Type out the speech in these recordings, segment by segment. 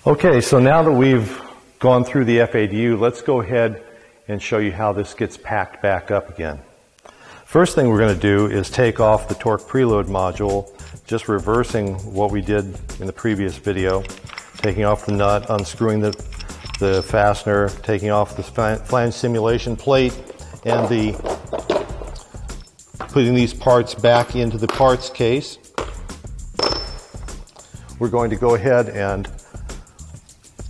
Okay, so now that we've gone through the FADU, let's go ahead and show you how this gets packed back up again. First thing we're going to do is take off the torque preload module, just reversing what we did in the previous video, taking off the nut, unscrewing the fastener, taking off the flange simulation plate, and putting these parts back into the parts case. We're going to go ahead and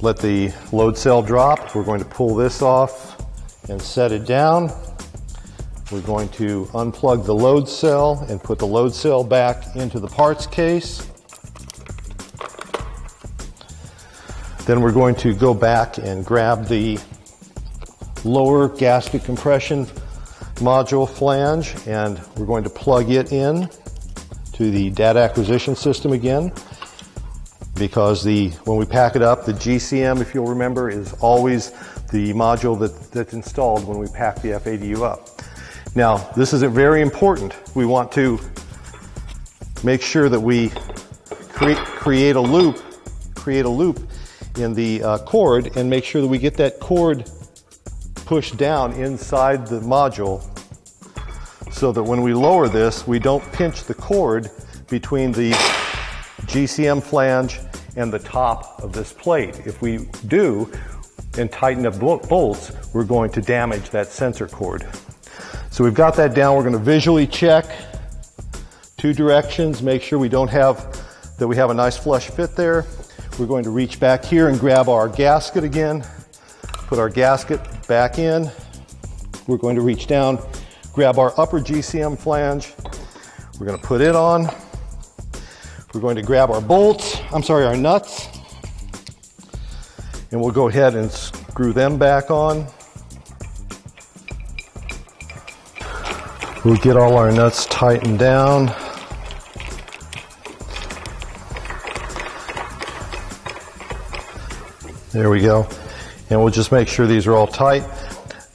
let the load cell drop. We're going to pull this off and set it down. We're going to unplug the load cell and put the load cell back into the parts case. Then we're going to go back and grab the lower gasket compression module flange, and we're going to plug it in to the data acquisition system again. Because when we pack it up, the GCM, if you'll remember, is always the module that's installed when we pack the FADU up. Now, this is very important. We want to make sure that we create a loop in the cord, and make sure that we get that cord pushed down inside the module, so that when we lower this, we don't pinch the cord between the GCM flange and the top of this plate. If we do and tighten up bolts, we're going to damage that sensor cord. So we've got that down. We're going to visually check two directions, make sure we have a nice flush fit there. We're going to reach back here and grab our gasket again, put our gasket back in. We're going to reach down, grab our upper GCM flange. We're going to put it on. We're going to grab our our nuts, and we'll go ahead and screw them back on. We'll get all our nuts tightened down. There we go. And we'll just make sure these are all tight.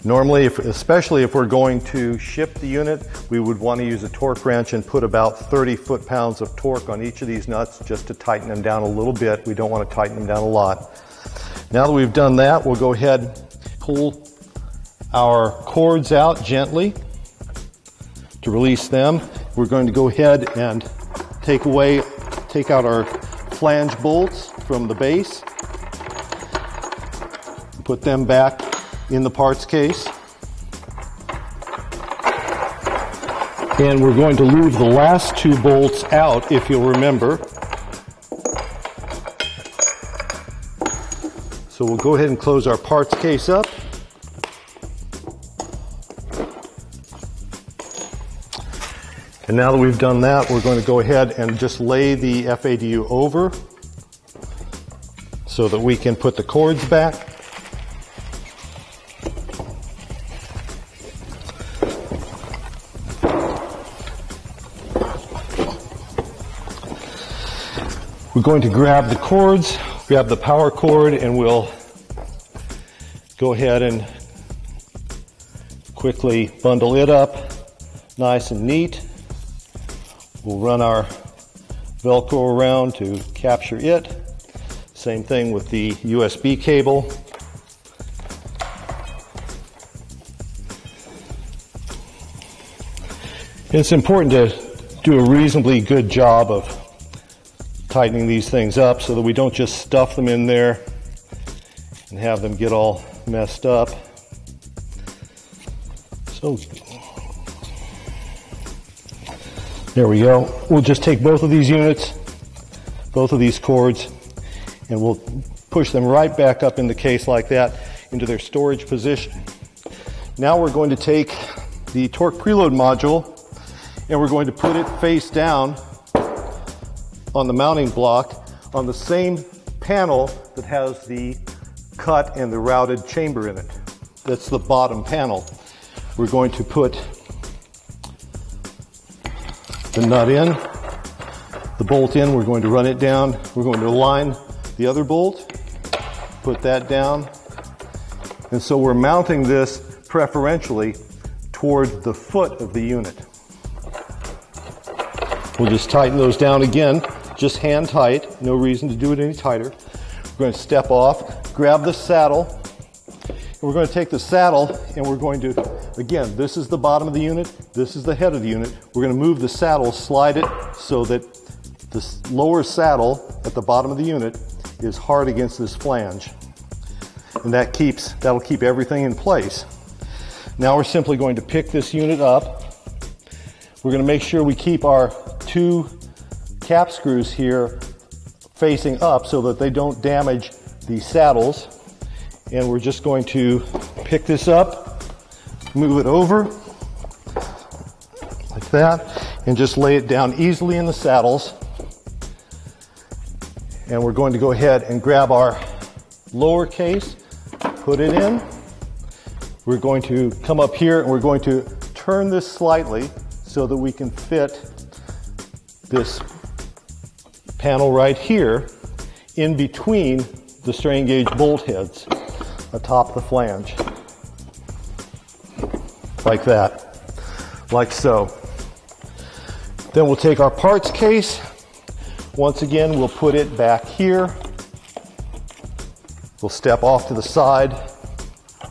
Normally, especially if we're going to ship the unit, we would want to use a torque wrench and put about 30 foot-pounds of torque on each of these nuts just to tighten them down a little bit. We don't want to tighten them down a lot. Now that we've done that, we'll go ahead and pull our cords out gently to release them. We're going to go ahead and take out our flange bolts from the base, put them back in the parts case. And we're going to leave the last two bolts out, if you'll remember. So we'll go ahead and close our parts case up. And now that we've done that, we're going to go ahead and just lay the FADU over so that we can put the cords back. We're going to grab the cords, grab the power cord, and we'll go ahead and quickly bundle it up nice and neat. We'll run our Velcro around to capture it. Same thing with the USB cable. It's important to do a reasonably good job of tightening these things up so that we don't just stuff them in there and have them get all messed up. So there we go. We'll just take both of these units, both of these cords, and we'll push them right back up in the case like that into their storage position. Now we're going to take the torque preload module and we're going to put it face down on the mounting block on the same panel that has the cut and the routed chamber in it. That's the bottom panel. We're going to put the nut in, the bolt in, we're going to run it down. We're going to align the other bolt, put that down. And so we're mounting this preferentially toward the foot of the unit. We'll just tighten those down again, just hand tight, no reason to do it any tighter. We're going to step off, grab the saddle, and we're going to take the saddle and we're going to, again, this is the bottom of the unit, this is the head of the unit. We're going to move the saddle, slide it so that this lower saddle at the bottom of the unit is hard against this flange. And that'll keep everything in place. Now we're simply going to pick this unit up. We're going to make sure we keep our 2 cap screws here facing up so that they don't damage the saddles. And we're just going to pick this up, move it over like that, and just lay it down easily in the saddles. And we're going to go ahead and grab our lower case, put it in. We're going to come up here and we're going to turn this slightly so that we can fit this panel right here in between the strain gauge bolt heads atop the flange. Like that, like so. Then we'll take our parts case. Once again, we'll put it back here. We'll step off to the side.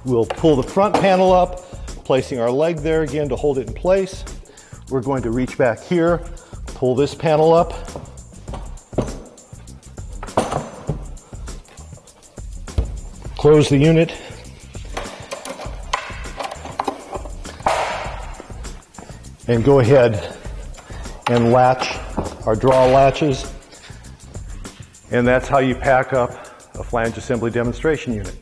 We'll pull the front panel up, placing our leg there again to hold it in place. We're going to reach back here, pull this panel up. Close the unit. And go ahead and latch our draw latches. And that's how you pack up a flange assembly demonstration unit.